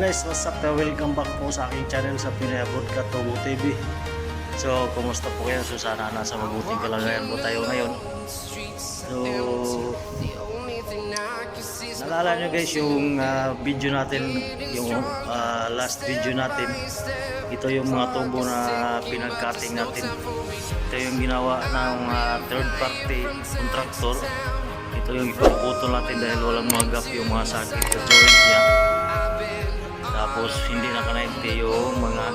guys, what's up? Welcome back po sa aking channel sa PINOY KA-TUBO TV. So, kumusta po kayo? So, sana nasa mabuting kalagayan po tayo ngayon. So, naalala nyo guys yung video natin, yung last video natin. Ito yung mga tubo na pinag-cutting natin. Ito yung ginawa ng third party contractor. Ito yung ipaputol natin dahil walang mga gap yung mga sakit sa joint niya. Tapos hindi nakanainte yung mga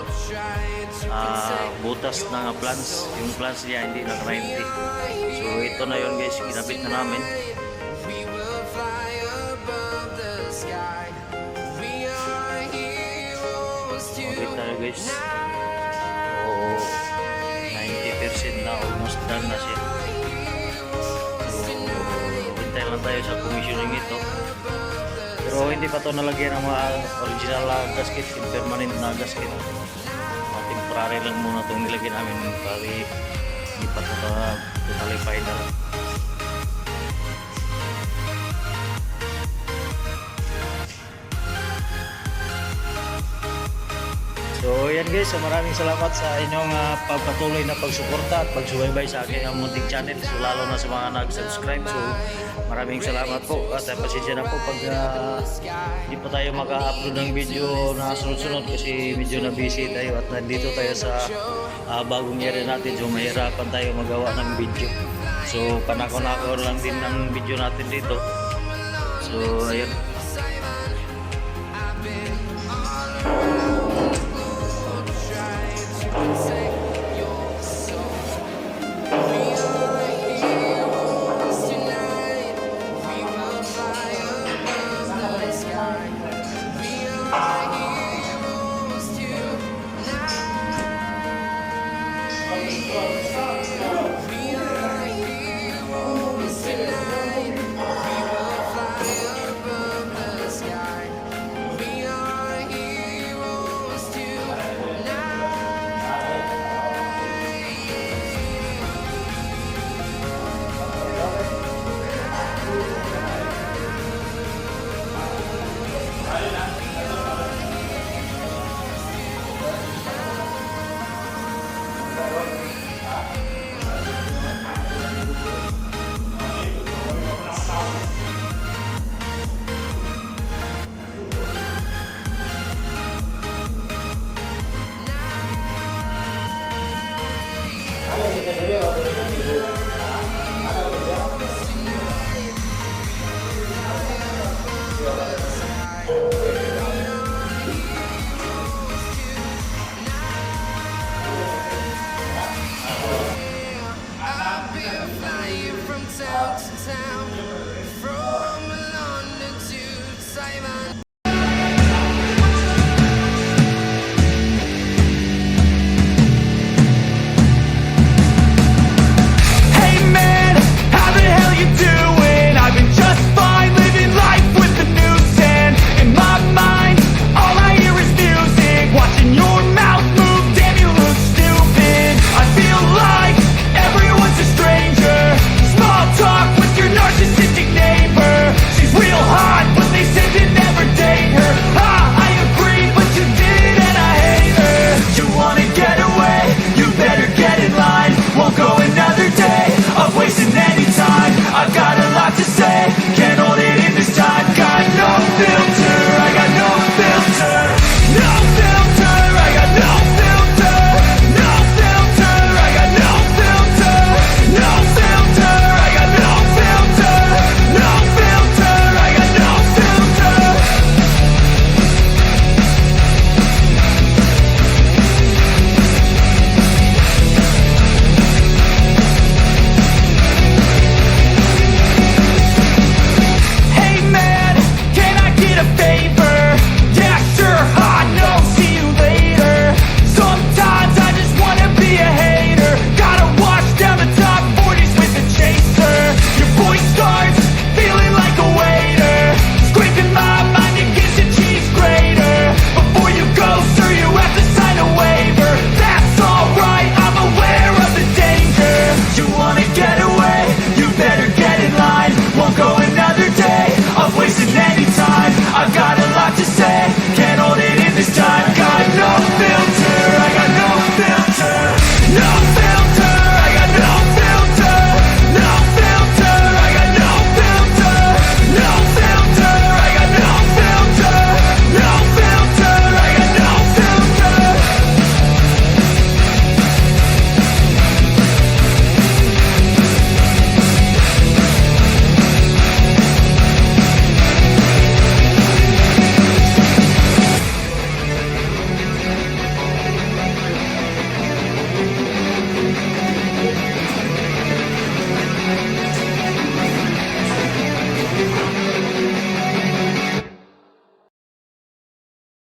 butas ng plants. Yung plants niya hindi nakanainte. So ito na yun guys, ginapit na namin. Mabit tayo guys. So 90% na, almost done na siya. So lang tayo sa commissioning ito, pero hindi pa ito nalagyan ng mga original gasket, permanent na gasket. Temporary lang muna itong nilagyan namin para hindi pa ito totally final. So yan guys, maraming salamat sa inyong pagpatuloy na pagsuporta at pagsubaybay sa aking munting channel, so lalo na sa mga nag-subscribe. So maraming salamat po at pasensya na po pag hindi pa tayo maka-upload ng video na sunod-sunod kasi medyo na busy tayo at nandito tayo sa bagong area natin, so mahirapan tayo magawa ng video. So panako-nako lang din ng video natin dito. So ayun.